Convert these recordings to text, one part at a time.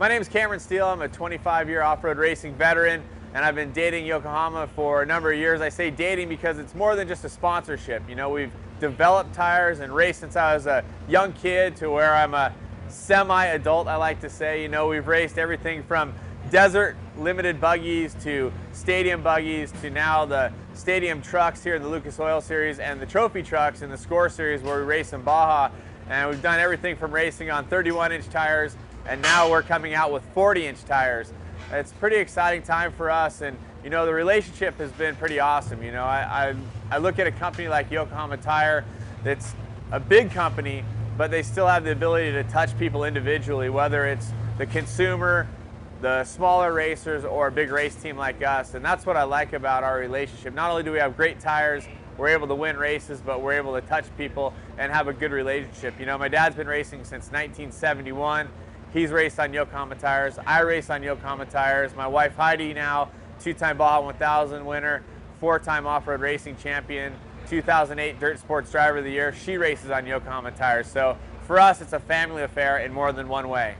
My name is Cameron Steele. I'm a 25-year off-road racing veteran, and I've been dating Yokohama for a number of years. I say dating because it's more than just a sponsorship. You know, we've developed tires and raced since I was a young kid to where I'm a semi-adult, I like to say. You know, we've raced everything from desert limited buggies to stadium buggies to now the stadium trucks here in the Lucas Oil Series and the trophy trucks in the Score Series where we race in Baja. And we've done everything from racing on 31-inch tires, and now we're coming out with 40-inch tires. It's a pretty exciting time for us, and you know, the relationship has been pretty awesome. You know, I look at a company like Yokohama Tire that's a big company, but they still have the ability to touch people individually, whether it's the consumer, the smaller racers, or a big race team like us. And that's what I like about our relationship. Not only do we have great tires, we're able to win races, but we're able to touch people and have a good relationship. You know, my dad's been racing since 1971. He's raced on Yokohama tires. I race on Yokohama tires. My wife Heidi now, two-time Baja 1000 winner, four-time off-road racing champion, 2008 Dirt Sports Driver of the Year. She races on Yokohama tires. So for us, it's a family affair in more than one way.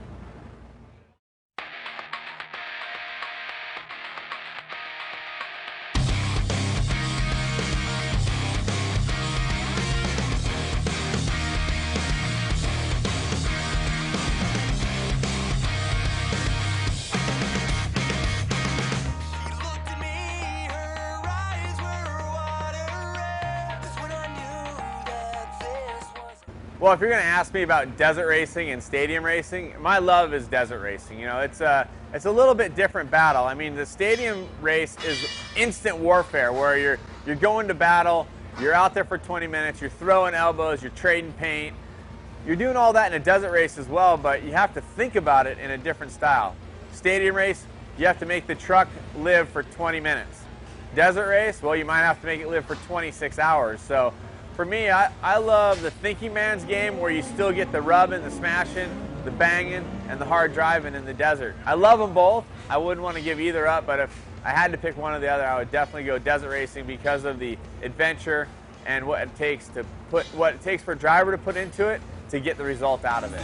Well, if you're going to ask me about desert racing and stadium racing, my love is desert racing. You know, it's a little bit different battle. I mean, the stadium race is instant warfare, where you're going to battle, you're out there for 20 minutes, you're throwing elbows, you're trading paint. You're doing all that in a desert race as well, but you have to think about it in a different style. Stadium race, you have to make the truck live for 20 minutes. Desert race, well, you might have to make it live for 26 hours. So for me, I love the thinking man's game where you still get the rubbing, the smashing, the banging, and the hard driving in the desert. I love them both. I wouldn't want to give either up, but if I had to pick one or the other, I would definitely go desert racing because of the adventure and what it takes for a driver to put into it to get the result out of it.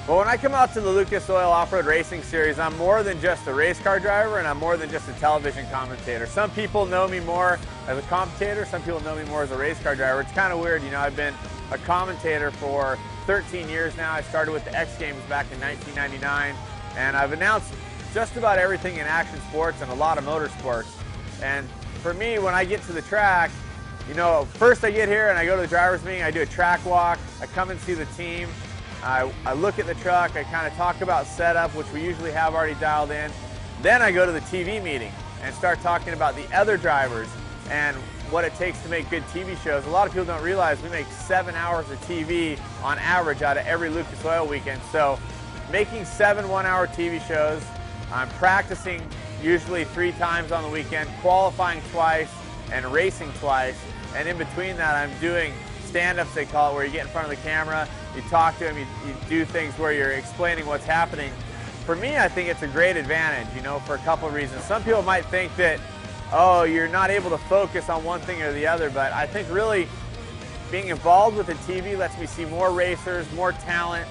Well, when I come out to the Lucas Oil Off-Road Racing Series, I'm more than just a race car driver, and I'm more than just a television commentator. Some people know me more as a commentator, some people know me more as a race car driver. It's kind of weird, you know, I've been a commentator for 13 years now. I started with the X Games back in 1999, and I've announced just about everything in action sports and a lot of motorsports. And for me, when I get to the track, you know, first I get here and I go to the driver's meeting, I do a track walk, I come and see the team. I look at the truck, I kind of talk about setup, which we usually have already dialed in. Then I go to the TV meeting and start talking about the other drivers and what it takes to make good TV shows. A lot of people don't realize we make 7 hours of TV on average out of every Lucas Oil weekend. So making 7 one-hour TV shows, I'm practicing usually 3 times on the weekend, qualifying twice, and racing twice. And in between that, I'm doing stand-ups, they call it, where you get in front of the camera, you talk to them, you do things where you're explaining what's happening. For me, I think it's a great advantage, you know, for a couple of reasons. Some people might think that, oh, you're not able to focus on one thing or the other, but I think really being involved with the TV lets me see more racers, more talent,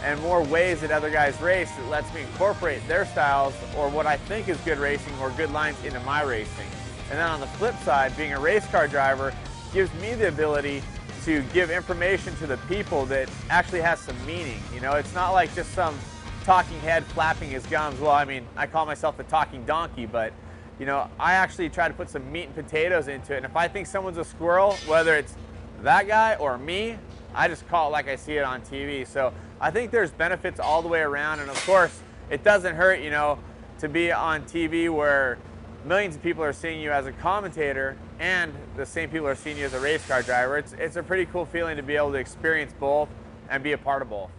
and more ways that other guys race. It lets me incorporate their styles or what I think is good racing or good lines into my racing. And then on the flip side, being a race car driver gives me the ability to give information to the people that actually has some meaning. You know, it's not like just some talking head flapping his gums. Well, I mean, I call myself the talking donkey, but you know, I actually try to put some meat and potatoes into it. And if I think someone's a squirrel, whether it's that guy or me, I just call it like I see it on TV. So I think there's benefits all the way around. And of course, it doesn't hurt, you know, to be on TV where millions of people are seeing you as a commentator and the same people are seeing you as a race car driver. It's a pretty cool feeling to be able to experience both and be a part of both.